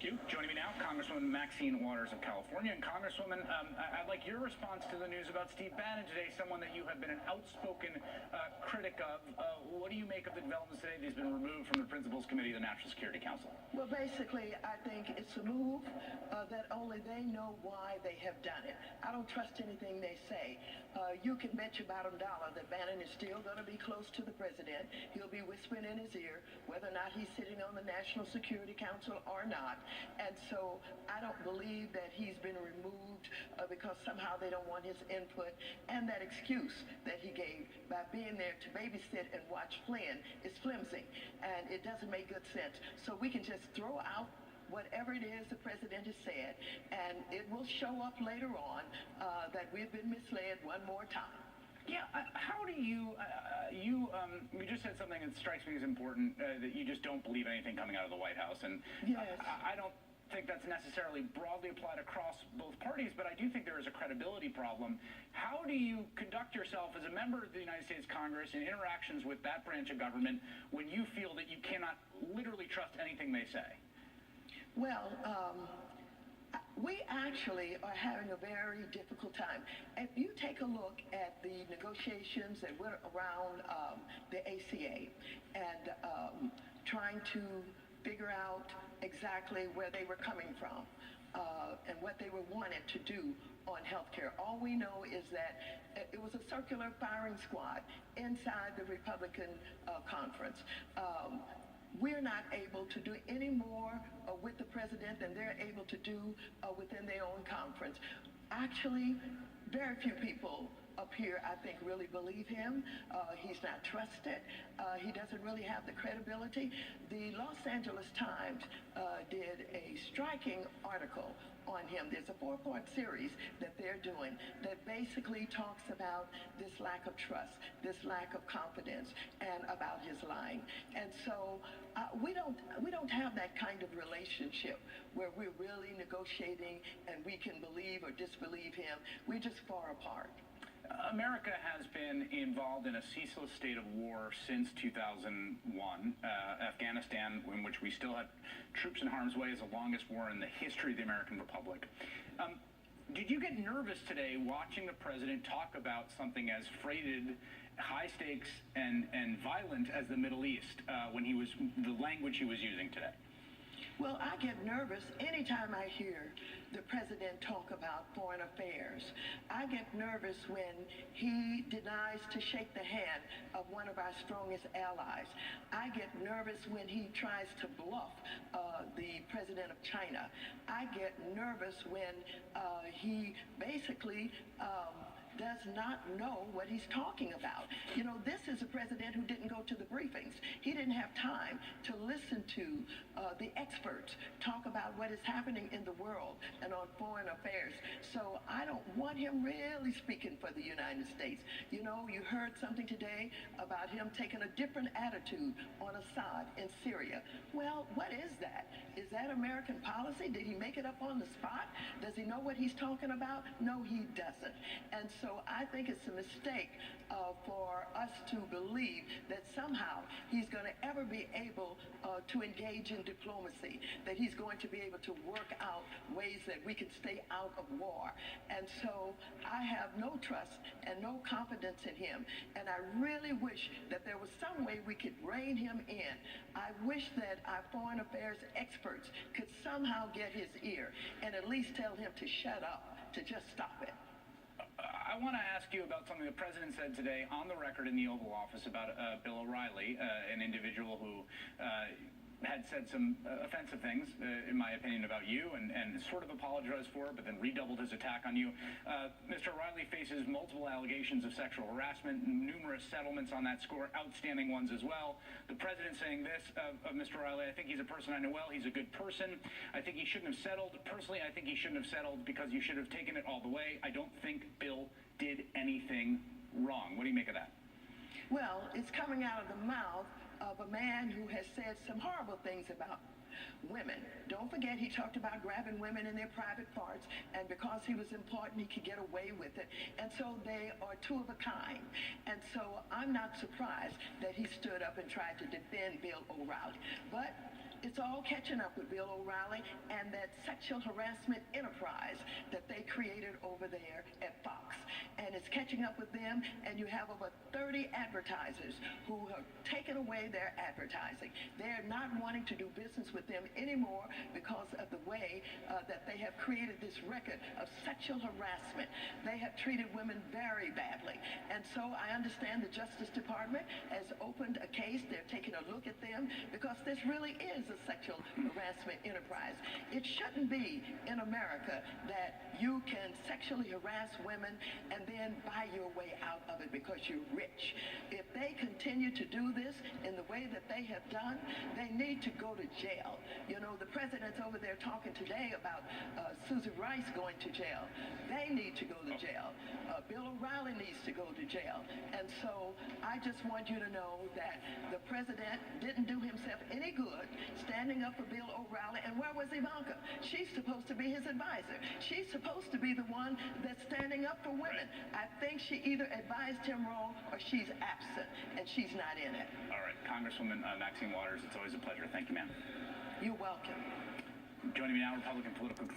Thank you. Joining me now, Congresswoman Maxine of California. And Congresswoman, I'd like your response to the news about Steve Bannon today, someone that you have been an outspoken critic of. What do you make of the developments today that he's been removed from the Principals Committee of the National Security Council? Well, basically, I think it's a move that only they know why they have done it. I don't trust anything they say. You can bet your bottom dollar that Bannon is still going to be close to the president. He'll be whispering in his ear whether or not he's sitting on the National Security Council or not. And so I don't believe that he's been removed because somehow they don't want his input. And that excuse that he gave by being there to babysit and watch Flynn is flimsy. And it doesn't make good sense. So we can just throw out whatever it is the president has said, and it will show up later on that we've been misled one more time. Yeah, how do you, you just said something that strikes me as important, that you just don't believe anything coming out of the White House, and yes. I don't think that's necessarily broadly applied across both parties, but I do think there is a credibility problem. How do you conduct yourself as a member of the United States Congress in interactions with that branch of government when you feel that you cannot literally trust anything they say? Well, we actually are having a very difficult time. If you take a look at the negotiations that went around the ACA and trying to figure out exactly where they were coming from and what they were wanted to do on healthcare. All we know is that it was a circular firing squad inside the Republican conference. We're not able to do any more with the president than they're able to do within their own conference. Actually, very few people up here, I think, really believe him. He's not trusted. He doesn't really have the credibility. The Los Angeles Times did a striking article on him. There's a 4-part series that they're doing that basically talks about this lack of trust, this lack of confidence, and about his lying. And so we don't have that kind of relationship where we're really negotiating and we can believe or disbelieve him. We're just far apart. America has been involved in a ceaseless state of war since 2001. Afghanistan, in which we still have troops in harm's way, is the longest war in the history of the American Republic. Did you get nervous today watching the president talk about something as freighted, high stakes, and violent as the Middle East when he was, the language he was using today? Well, I get nervous anytime I hear the president talk about foreign affairs. I get nervous when he denies to shake the hand of one of our strongest allies. I get nervous when he tries to bluff the president of China. I get nervous when he basically does not know what he's talking about. You know, this is a president who didn't go to the briefings. He didn't have time to listen to the experts talk about what is happening in the world and on foreign affairs. So I don't want him really speaking for the United States. You know, you heard something today about him taking a different attitude on Assad in Syria. Well, what is that? Is that American policy? Did he make it up on the spot? Does he know what he's talking about? No, he doesn't. And so I think it's a mistake for us to believe that somehow he's going to ever be able to engage in diplomacy, that he's going to be able to work out ways that we can stay out of war. And so I have no trust and no confidence in him. And I really wish that there was some way we could rein him in. I wish that our foreign affairs experts could somehow get his ear and at least tell him to shut up, to just stop it. I want to ask you about something the president said today on the record in the Oval Office about Bill O'Reilly, an individual who had said some offensive things, in my opinion, about you and sort of apologized for it, but then redoubled his attack on you. Mr. O'Reilly faces multiple allegations of sexual harassment, numerous settlements on that score, outstanding ones as well. The president saying this of Mr. O'Reilly: I think he's a person I know well. He's a good person. I think he shouldn't have settled. Personally, I think he shouldn't have settled because you should have taken it all the way. I don't think Bill did anything wrong. What do you make of that? Well, it's coming out of the mouth of a man who has said some horrible things about women. Don't forget, he talked about grabbing women in their private parts, and because he was important, he could get away with it. And so they are two of a kind. And so I'm not surprised that he stood up and tried to defend Bill O'Reilly. But It's all catching up with Bill O'Reilly and that sexual harassment enterprise that they created over there at Fox. And it's catching up with them, and you have over 30 advertisers who have taken away their advertising. They're not wanting to do business with them anymore because of the way that they have created this record of sexual harassment. They have treated women very badly. And so I understand the Justice Department has opened a case. They're taking a look at them because this really is a sexual harassment enterprise. It shouldn't be in America that you can sexually harass women and then buy your way out of it because you're rich. If they continue to do this in the way that they have done, they need to go to jail. You know, the president's over there talking today about Susan Rice going to jail. They need to go to jail. Bill O'Reilly needs to go to jail. And so I just want you to know that the president didn't do himself any good standing up for Bill O'Reilly. And where was Ivanka? She's supposed to be his advisor. She's supposed to be the one that's standing up for women. I think she either advised him wrong or she's absent, and she's not in it. All right. Congresswoman Maxine Waters, it's always a pleasure. Thank you, ma'am. You're welcome. Joining me now, Republican political